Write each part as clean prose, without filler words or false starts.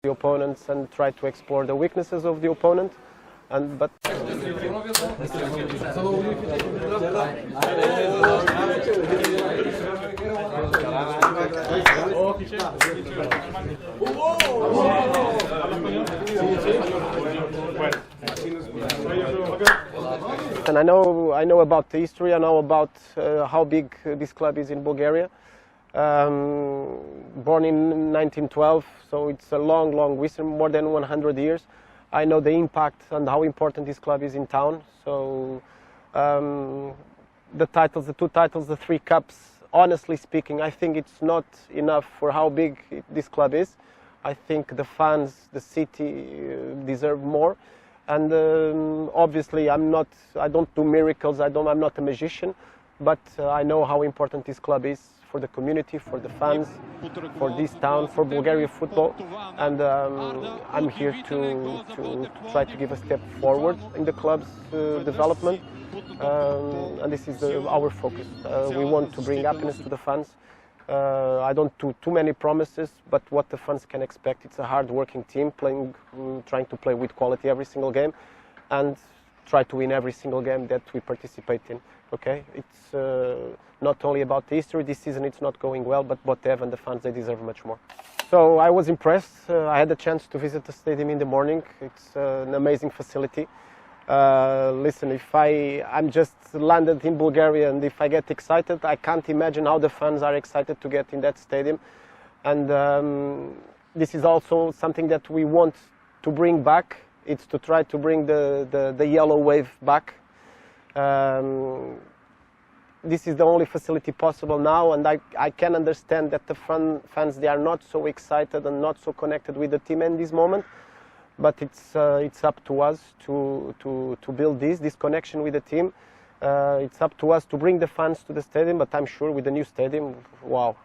the opponents and try to explore the weaknesses of the opponent. And I know about the history. I know about how big this club is in Bulgaria. Born in 1912, so it's a long history, more than 100 years. I know the impact and how important this club is in town. So the titles, the 2 titles, the 3 cups, honestly speaking, I think it's not enough for how big this club is. I think the fans, the city deserve more. And obviously I don't do miracles, I'm not a magician, but I know how important this club is for the community, for the fans, for this town, for Bulgaria football. And I'm here to try to give a step forward in the club's development. And this is our focus. We want to bring happiness to the fans. I don't do too many promises, but what the fans can expect, it's a hard-working team trying to play with quality every single game and try to win every single game that we participate in. Okay, it's not only about the history. This season it's not going well, but Botev and the fans, they deserve much more. So I was impressed. I had the chance to visit the stadium in the morning. It's an amazing facility. Listen, if I'm just landed in Bulgaria and if I get excited, I can't imagine how the fans are excited to get in that stadium. And this is also something that we want to bring back. It's to try to bring the yellow wave back. This is the only facility possible now, and I can understand that the fans, they are not so excited and not so connected with the team in this moment. But it's up to us to build this connection with the team. It's up to us to bring the fans to the stadium. But I'm sure with the new stadium, wow!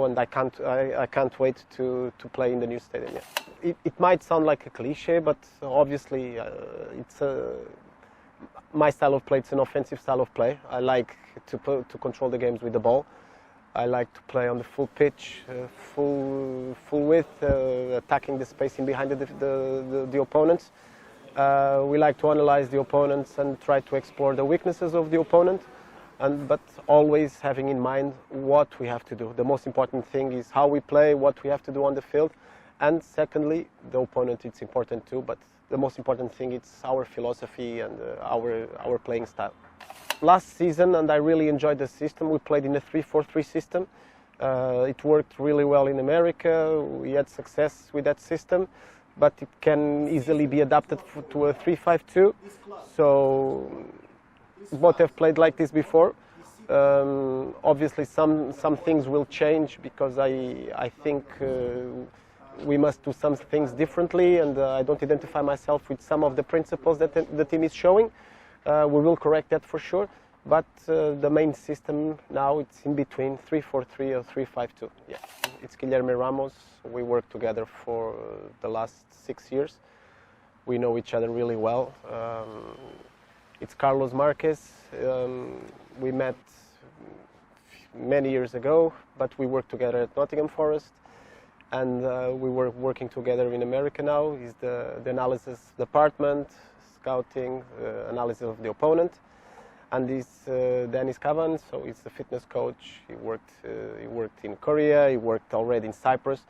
And I can't wait to play in the new stadium. Yeah. It might sound like a cliche, but obviously my style of play. It's an offensive style of play. I like to control the games with the ball. I like to play on the full pitch, full width, attacking the space in behind the opponents. We like to analyze the opponents and try to explore the weaknesses of the opponent, but always having in mind what we have to do. The most important thing is how we play, what we have to do on the field, and secondly, the opponent, it's important too, but the most important thing is our philosophy and our playing style. Last season, and I really enjoyed the system, we played in a 3-4-3 system. It worked really well in America. We had success with that system, but it can easily be adapted to a 3-5-2. So both have played like this before. Obviously some things will change because I think we must do some things differently, and I don't identify myself with some of the principles that the team is showing. We will correct that for sure, but the main system now, it's in between 3-4-3 or 3-5-2. Yeah, it's Guilherme Ramos. We worked together for the last 6 years. We know each other really well. It's Carlos Marquez. We met many years ago, but we worked together at Nottingham Forest, and we were working together in America now. He's the analysis department, scouting, analysis of the opponent, and this Dennis Kavan, so he's the fitness coach. He worked in Korea, he worked already in Cyprus,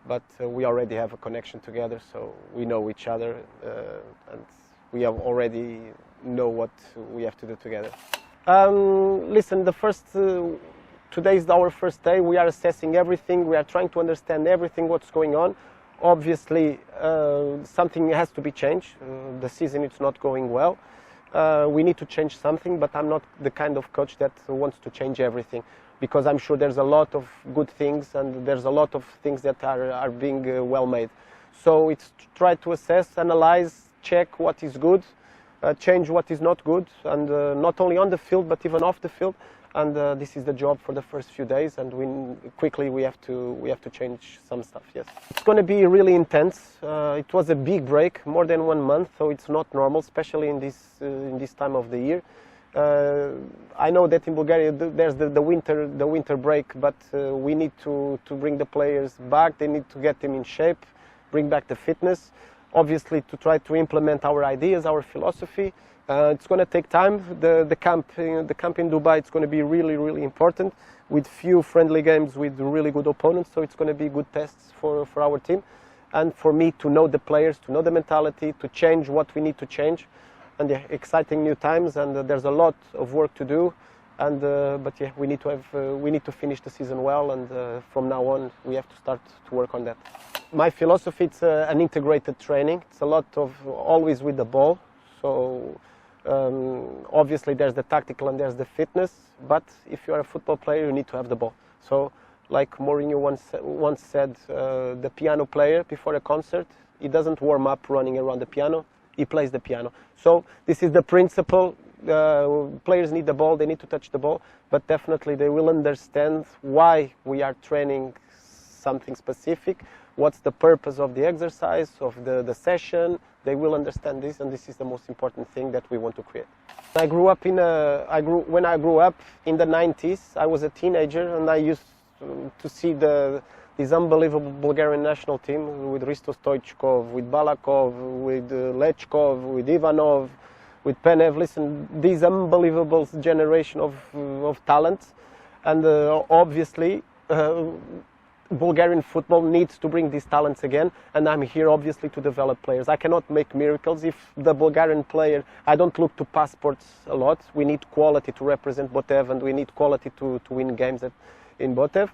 but we already have a connection together, so we know each other, and we have already know what we have to do together. Listen, today is our first day. We are assessing everything. We are trying to understand everything, what's going on. Obviously, something has to be changed. The season, it's not going well. We need to change something, but I'm not the kind of coach that wants to change everything, because I'm sure there's a lot of good things and there's a lot of things that are being well made. So it's to try to assess, analyze, check what is good, change what is not good, and not only on the field but even off the field. And this is the job for the first few days, and we have to change some stuff. Yes, it's going to be really intense. It was a big break, more than 1 month, so it's not normal, especially in this time of the year. I know that in Bulgaria there's the winter break, but we need to bring the players back. They need to get them in shape, bring back the fitness, obviously to try to implement our ideas, our philosophy. It's going to take time. The camp in Dubai, it's going to be really, really important, with few friendly games with really good opponents, so it's going to be good tests for our team. And for me to know the players, to know the mentality, to change what we need to change. And yeah, exciting new times, and there's a lot of work to do. And but yeah, we need to finish the season well, and from now on we have to start to work on that. My philosophy, it's an integrated training. It's a lot of always with the ball. So obviously there's the tactical and there's the fitness. But if you are a football player, you need to have the ball. So like Mourinho once said, the piano player before a concert, he doesn't warm up running around the piano. He plays the piano. So this is the principle. Players need the ball, they need to touch the ball, but definitely they will understand why we are training something specific, what's the purpose of the exercise, of the session. They will understand this, and this is the most important thing that we want to create. When I grew up in the 90s, I was a teenager, and I used to see this unbelievable Bulgarian national team with Risto Stoichkov, with Balakov, with Lechkov, with Ivanov, with Penev. Listen, this unbelievable generation of talents, and obviously Bulgarian football needs to bring these talents again, and I'm here obviously to develop players. I cannot make miracles if the Bulgarian player, I don't look to passports a lot. We need quality to represent Botev, and we need quality to win games in Botev.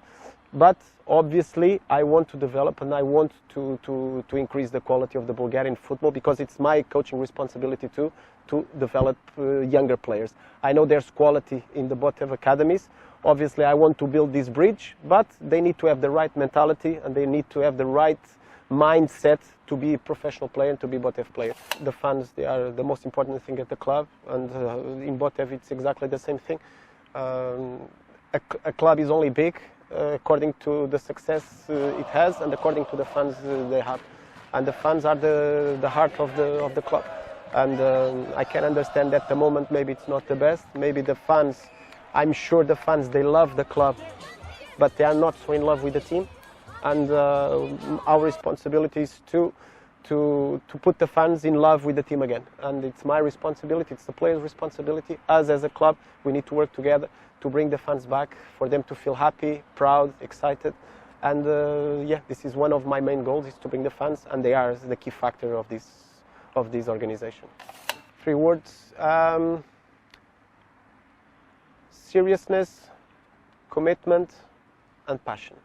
But obviously I want to develop, and I want to increase the quality of the Bulgarian football, because it's my coaching responsibility too, to develop younger players. I know there's quality in the Botev academies. Obviously I want to build this bridge, but they need to have the right mentality, and they need to have the right mindset to be a professional player and to be a Botev player. The fans, they are the most important thing at the club, and in Botev it's exactly the same thing. A club is only big according to the success it has, and according to the fans they have. And the fans are the heart of the club. And I can understand that at the moment maybe it's not the best. Maybe the fans, I'm sure the fans, they love the club, but they are not so in love with the team. And our responsibility is to put the fans in love with the team again. And it's my responsibility, it's the players' responsibility. Us as a club, we need to work together to bring the fans back, for them to feel happy, proud, excited. And yeah, this is one of my main goals, is to bring the fans, and they are the key factor of this organization. 3 words: seriousness, commitment, and passion.